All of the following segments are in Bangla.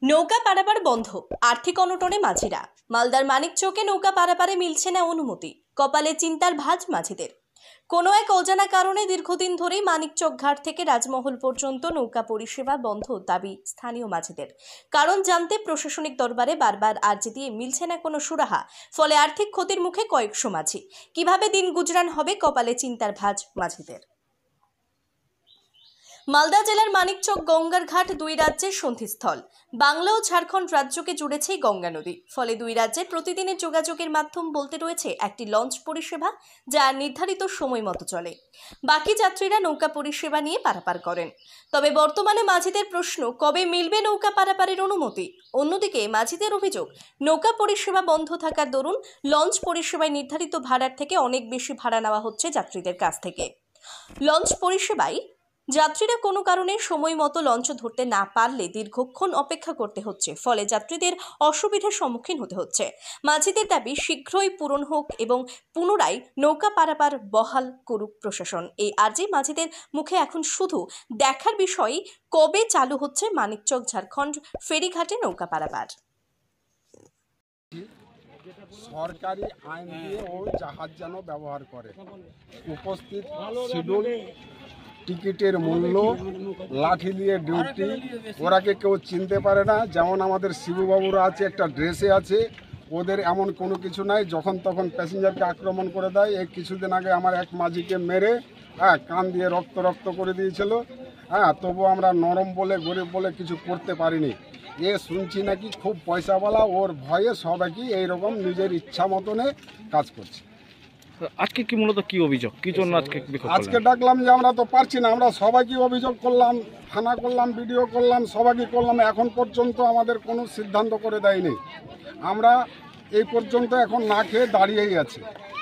নৌকা পারাপার বন্ধ, আর্থিক অনটনে মাঝিরা। মালদার মানিকচকে নৌকা পারাপারে মিলছে না অনুমতি, কপালে চিন্তার ভাঁজ মাঝিদের। কোনো এক অজানা কারণে দীর্ঘদিন ধরেই মানিকচক ঘাট থেকে রাজমহল পর্যন্ত নৌকা পরিষেবা বন্ধ দাবি স্থানীয় মাঝিদের। কারণ জানতে প্রশাসনিক দরবারে বারবার আর্জি দিয়ে মিলছে না কোনো সুরাহা, ফলে আর্থিক ক্ষতির মুখে কয়েকশো মাঝি। কিভাবে দিন গুজরান হবে, কপালে চিন্তার ভাঁজ মাঝিদের। মালদা জেলার মানিকচক গঙ্গার ঘাট দুই রাজ্যের সন্ধিস্থল। বাংলা ও ঝাড়খণ্ড রাজ্যকে জুড়েছে গঙ্গা নদী, ফলে দুই রাজ্যে প্রতিদিনের যোগাযোগের মাধ্যম বলতে রয়েছে একটি লঞ্চ পরিষেবা, যা নির্ধারিত সময় মতো চলে। বাকি যাত্রীরা নৌকা পরিষেবা নিয়ে পারাপার করেন। তবে বর্তমানে মাঝিদের প্রশ্ন, কবে মিলবে নৌকা পারাপারের অনুমতি? অন্যদিকে মাঝিদের অভিযোগ, নৌকা পরিষেবা বন্ধ থাকার দরুন লঞ্চ পরিষেবায় নির্ধারিত ভাড়ার থেকে অনেক বেশি ভাড়া নেওয়া হচ্ছে যাত্রীদের কাছ থেকে। লঞ্চ পরিষেবায় যাত্রীরা কোনো কারণে সময় মতো লঞ্চ ধরতে না পারলে দীর্ঘক্ষণ অপেক্ষা করতে হচ্ছে, ফলে যাত্রীদের অসুবিধার সম্মুখীন হতে হচ্ছে। মাঝিদের দাবি শীঘ্রই পূরণ হোক এবং পুনরায় নৌকা পারাপার বহাল করুক প্রশাসন। এই আর্জি মাঝিদের মুখে এখন শুধু দেখার বিষয়, কবে চালু হচ্ছে মানিকচক ঝাড়খণ্ড ফেরিঘাটে নৌকা পারাপার। সরকারি আইন দিয়ে ও জাহাজ যেন ব্যবহার করে, উপস্থিত শিডিউল, টিকিটের মূল্য, লাঠি দিয়ে ডিউটি, ওরাকে কেউ চিনতে পারে না। যেমন আমাদের শিবুবাবুরা আছে, একটা ড্রেসে আছে, ওদের এমন কোনো কিছু নাই, যখন তখন প্যাসেঞ্জারকে আক্রমণ করে দেয়। এই কিছুদিন আগে আমার এক মাঝিকে মেরে কান দিয়ে রক্ত করে দিয়েছিল। তবু আমরা নরম বলে, গরিব বলে কিছু করতে পারিনি। শুনছি নাকি খুব পয়সাওয়ালা, ওর ভয়ে সবাই এইরকম নিজের ইচ্ছা মতনে কাজ করছে। আজকে কি মূলত কি অভিযোগ, কি জন্য আজকে ডাকলাম যে আমরা তো পারছি না, আমরা সবাইকে অভিযোগ করলাম, থানা করলাম, ভিডিও করলাম, সবাইকে করলাম, এখন পর্যন্ত আমাদের কোনো সিদ্ধান্ত করে দেয়নি। আমরা এই পর্যন্ত এখন না খেয়ে দাঁড়িয়েই আছি।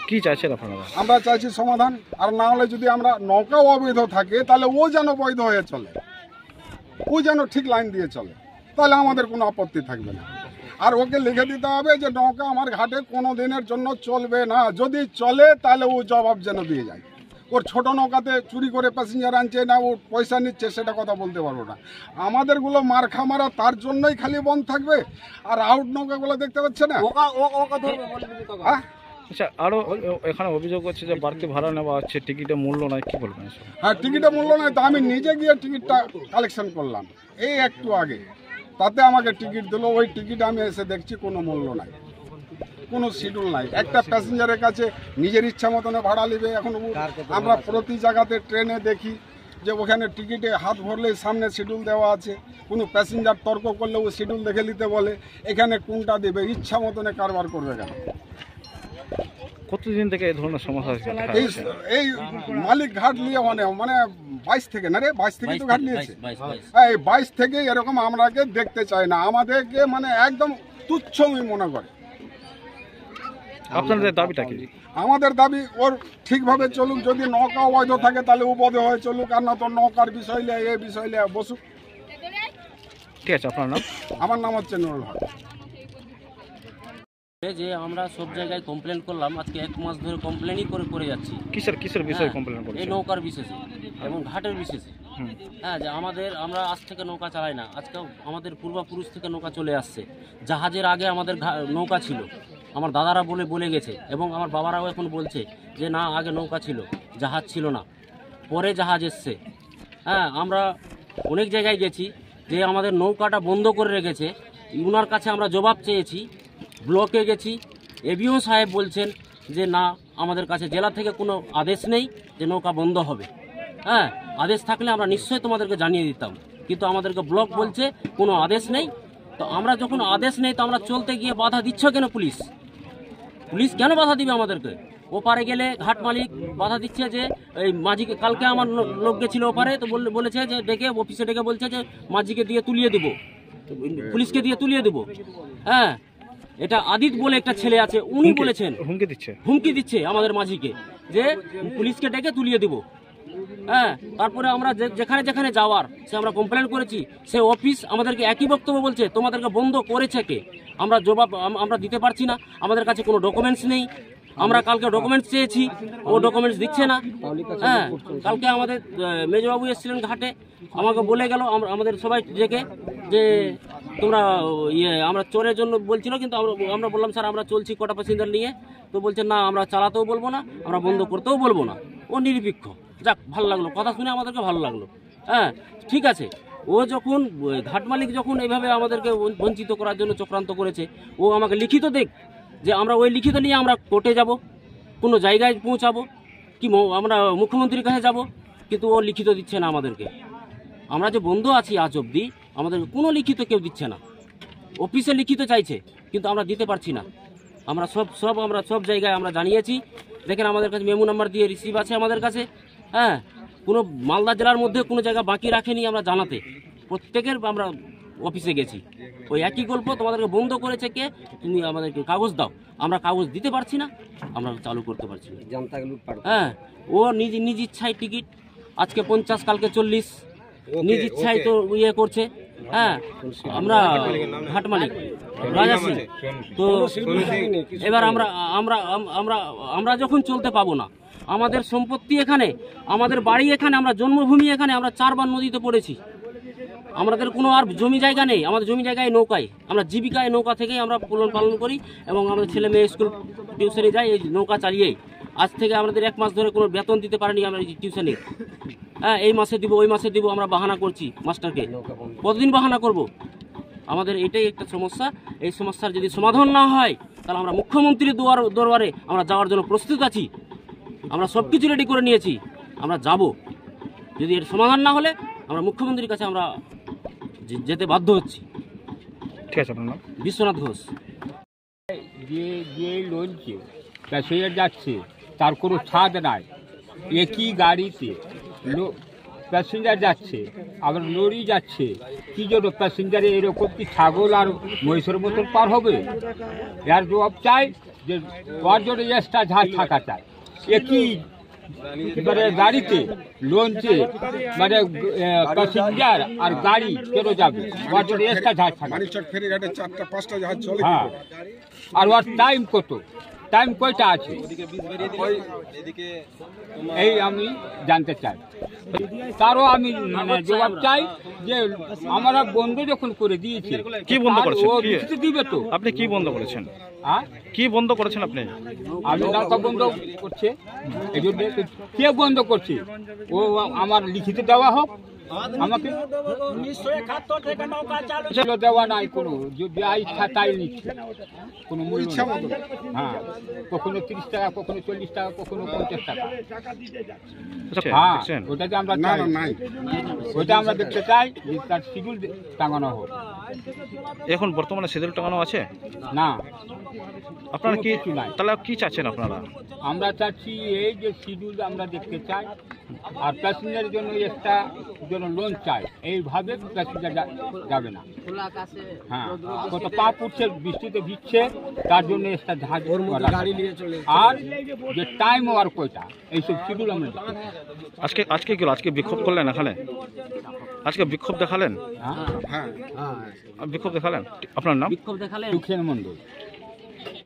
কি চাইছেন আপনারা? আমরা চাইছি সমাধান, আর না হলে যদি আমরা নৌকাও অবৈধ থাকে তাহলে ও যেন বৈধ হয়ে চলে, ও যেন ঠিক লাইন দিয়ে চলে, তাহলে আমাদের কোনো আপত্তি থাকবে না। আর ওকে লিখে দিতে হবে যে নৌকা আমার ঘাটে কোনো দিনের জন্য চলবে না, যদি চলে তাহলে ও জবাব যেন দিয়ে যায়। ওর ছোট নৌকাতে চুরি করে প্যাসেঞ্জার আনছে না, ও পয়সা নিচ্ছে, সেটা কথা বলতে পারবো না। আমাদেরগুলো মারখা মারা, তার জন্যই খালি বন্ধ থাকবে। আর আউট নৌকাগুলো দেখতে পাচ্ছে না। আচ্ছা, আরো এখানে অভিযোগ হচ্ছে যে বাড়তি ভাড়া নেওয়া হচ্ছে, টিকিটের মূল্য নাই, কি বলবেন? হ্যাঁ, টিকিটের মূল্য নাই তো আমি নিজে গিয়ে টিকিটটা কালেকশন করলাম এই একটু আগে, তাতে আমাকে টিকিট দিল। ওই টিকিট আমি এসে দেখছি কোনো মূল্য নাই, কোনো শিডিউল নাই। একটা প্যাসেঞ্জারের কাছে নিজের ইচ্ছা মতনে ভাড়া নেবে। এখন আমরা প্রতি জায়গাতে ট্রেনে দেখি যে ওখানে টিকিটে হাত ভরলেই সামনে শিডিউল দেওয়া আছে, কোনো প্যাসেঞ্জার তর্ক করলে ও শিডিউল দেখে নিতে বলে। এখানে কোনটা দেবে, ইচ্ছা মতনে কারবার করবে কেন? কতদিন থেকে এই ধরনের সমস্যা হচ্ছে? এই মালিক ঘাট নিয়ে মানে 22 থেকে না রে, 22 থেকে তো ঘাট নিয়েছে। এই 22 থেকে এরকম আমরাকে দেখতে চাই না, আমাদেরকে মানে একদম তুচ্ছই মনে করে। আপনাদের দাবিটা কি? আমাদের দাবি ওর ঠিকভাবে চলুক, যদি নৌকা অবৈধ থাকে তাহলে উবৈধ হয়ে চলুক, আর না তো নৌকার বিষয় নিয়ে এই বিষয় নিয়ে বসুক। ঠিক আছে, আপনার নাম? আমার নাম হচ্ছে নুরুল হক। যে আমরা সব জায়গায় কমপ্লেন করলাম, আজকে 1 মাস ধরে কমপ্লেনই করে যাচ্ছি। কিসের বিষয়ে কমপ্লেন করছেন? এই নৌকার বিশেষে এবং ঘাটের বিশেষে। যে আমরা আজ থেকে নৌকা চালাই না, আজকে আমাদের পূর্বপুরুষ থেকে নৌকা চলে আসছে। জাহাজের আগে আমাদের নৌকা ছিল, আমার দাদারা বলে গেছে, এবং আমার বাবারাও এখন বলছে যে না, আগে নৌকা ছিল, জাহাজ ছিল না, পরে জাহাজ এসছে। আমরা অনেক জায়গায় গেছি যে আমাদের নৌকাটা বন্ধ করে রেখেছে, উনার কাছে আমরা জবাব চেয়েছি। ব্লকে গেছি, এবিও সাহেব বলছেন যে না, আমাদের কাছে জেলা থেকে কোনো আদেশ নেই যে নৌকা বন্ধ হবে। আদেশ থাকলে আমরা নিশ্চয়ই তোমাদেরকে জানিয়ে দিতাম, কিন্তু আমাদেরকে ব্লক বলছে কোনো আদেশ নেই। তো আমরা যখন আদেশ নেই, তো আমরা চলতে গিয়ে বাধা দিচ্ছ কেন? পুলিশ কেন বাধা দিবে আমাদেরকে? ওপারে গেলে ঘাট মালিক বাধা দিচ্ছে যে এই মাঝিকে, কালকে আমার লোক গেছিল ওপারে, তো বলেছে যে ডেকে অফিসে ডেকে বলছে যে মাঝিকে দিয়ে তুলিয়ে দেবো, পুলিশকে দিয়ে তুলিয়ে দেবো। এটা আদিত বলে একটা ছেলে আছে, উনি বলেছেন হুমকি দিচ্ছে আমাদের মাঝিকে যে পুলিশকে ডেকে তুলিয়ে দেব। তারপরে আমরা যেখানে যেখানে যাওয়ার সে আমরা কমপ্লেন করেছি, সে অফিস আমাদেরকে একই বক্তব্য বলছে, তোমাদেরকে বন্ধ করেছে কে? আমরা জবাব আমরা দিতে পারছি না, আমাদের কাছে কোনো ডকুমেন্টস নেই। আমরা কালকে ডকুমেন্টস চেয়েছি, ও ডকুমেন্টস দিচ্ছে না। কালকে আমাদের মেজবাবু এসেছিলেন ঘাটে, আমাকে বলে গেল আমাদের সবাই ডেকে যে তোমরা আমরা চোরের জন্য বলছিল, কিন্তু আমরা বললাম স্যার আমরা চলছি কটা প্যাসেঞ্জার নিয়ে, তো বলছে না আমরা চালাতেও বলবো না, আমরা বন্ধ করতেও বলবো না। ও নিরপেক্ষ, যাক ভালো লাগলো, কথা শুনে আমাদেরকে ভালো লাগলো। হ্যাঁ ঠিক আছে, ও যখন ঘাট মালিক যখন এইভাবে আমাদেরকে বঞ্চিত করার জন্য চক্রান্ত করেছে, ও আমাকে লিখিত দেখ, যে আমরা ওই লিখিত নিয়ে আমরা কোর্টে যাব, কোনো জায়গায় পৌঁছাবো, কি আমরা মুখ্যমন্ত্রীর কাছে যাব, কিন্তু ও লিখিত দিচ্ছে না আমাদেরকে। আমরা যে বন্ধ আছি আজ অবধি, আমাদের কোনো লিখিত কেউ দিচ্ছে না। অফিসে লিখিত চাইছে, কিন্তু আমরা দিতে পারছি না। আমরা সব জায়গায় আমরা জানিয়েছি। দেখেন আমাদের কাছে মেমো নাম্বার দিয়ে রিসিভ আছে আমাদের কাছে। হ্যাঁ, কোনো মালদা জেলার মধ্যে কোনো জায়গা বাকি রাখেনি আমরা জানাতে, প্রত্যেকের আমরা অফিসে গেছি। ওই একই গল্প, তোমাদেরকে বন্ধ করেছে কে, তুমি আমাদেরকে কাগজ দাও। আমরা কাগজ দিতে পারছি না, আমরা চালু করতে পারছি না। হ্যাঁ, ও নিজ ইচ্ছায় টিকিট, আজকে 50 কালকে 40, নিজ ইচ্ছায় তো করছে। হ্যাঁ, আমরা ঘাট মালিক রাজা সিং, তো এবার আমরা যখন চলতে পাবো না, আমাদের সম্পত্তি এখানে, আমাদের বাড়ি এখানে, আমরা জন্মভূমি এখানে, আমরা 4 বার নদীতে পড়েছি। আমাদের কোনো আর জমি জায়গা নেই, আমাদের জমি জায়গায় নৌকায়, আমরা জীবিকায় নৌকা থেকেই আমরা পালন করি, এবং আমাদের ছেলে মেয়ে স্কুল টিউশনে যাই এই নৌকা চালিয়েই। আজ থেকে আমাদের 1 মাস ধরে কোনো বেতন দিতে পারেনি আমরা টিউশনে। হ্যাঁ, এই মাসে দিব, ওই মাসে দিব, আমরা বাহানা করছি মাস্টারকে। কতদিন বাহানা করব? আমাদের এটাই একটা সমস্যা। এই সমস্যার যদি সমাধান না হয়, তাহলে আমরা মুখ্যমন্ত্রীর দরবারে আমরা যাওয়ার জন্য প্রস্তুত আছি। আমরা সব কিছু রেডি করে নিয়েছি, আমরা যাব। যদি এর সমাধান না হলে আমরা মুখ্যমন্ত্রীর কাছে আমরা যেতে বাধ্য হচ্ছি। ঠিক আছে, আপনার নাম? বিশ্বনাথ ঘোষ। যে লঞ্চে প্যাসেঞ্জার যাচ্ছে তার কোনো ছাদ নাই, একই গাড়িতে প্যাসেঞ্জার যাচ্ছে, আবার লরি যাচ্ছে। কি জন্য প্যাসেঞ্জারে এরকম কি ছাগল আর মহিষের মতন পার হবে? এর জবাব চাই যে ওর জন্য এক্সট্রা ঝাঁজ থাকা চাই। একই মানে গাড়িতে লঞ্চে মানে প্যাসেঞ্জার আর গাড়ি কেন যাবে? ওর জন্য এক্সট্রা ঝাঁজ থাকা। ফেরিঘাটে 4টা 5টা জাহাজ চলে। হ্যাঁ, আর ওর টাইম কত, টাইম কয়টা আছে এই আমি জানতে চাই। তারও আমি মানে জবাব চাই যে আমরা বন্ধ যখন করে দিয়েছি, কি বন্ধ করেছেন? ও লিখিত দিবে তো। আপনি কি বন্ধ করেছেন? হ্যাঁ, কি বন্ধ করেছেন আপনি? আমি নৌকা বন্ধ করছে, এই জন্য কে বন্ধ করছে? ও আমার লিখিত দেওয়া হোক আমাকে। চলো দেওয়া নাই কোনো, যদি ইচ্ছা তাই নিচ্ছে, কোনো মূল্য নেই। হ্যাঁ, কখনো 30 টাকা, কখনো 40 টাকা, কখনো 50 টাকা। হ্যাঁ, ওটা যে আমরা চাই, ওটা আমরা দেখতে চাই যে তার শিডিউল টাঙানো হোক। এখন বর্তমানে শিডিউল টাঙানো আছে না, আপনারা কি কিছু নাই। তাহলে কি চাচ্ছেন আপনারা? আমরা চাচ্ছি এই যে শিডিউল আমরা দেখতে চাই, আর প্যাসেঞ্জারের জন্য একটা জন্য লোন চাই। এইভাবে প্যাসেঞ্জার যাবে না। হ্যাঁ, কত পা পুড়ছে, বৃষ্টিতে ভিজছে, তার জন্য একটা ঝাঁজ গাড়ি নিয়ে চলে। আর যে টাইম আর কয়টা, এইসব শিডিউল আমরা দেখতে চাই। আজকে কি হলো? আজকে বিক্ষোভ করলেন এখানে? আজকে বিক্ষোভ দেখালেন? হ্যাঁ, বিক্ষোভ দেখালেন? আপনার নাম? বিক্ষোভ দেখালেন সুখেন মন্ডল।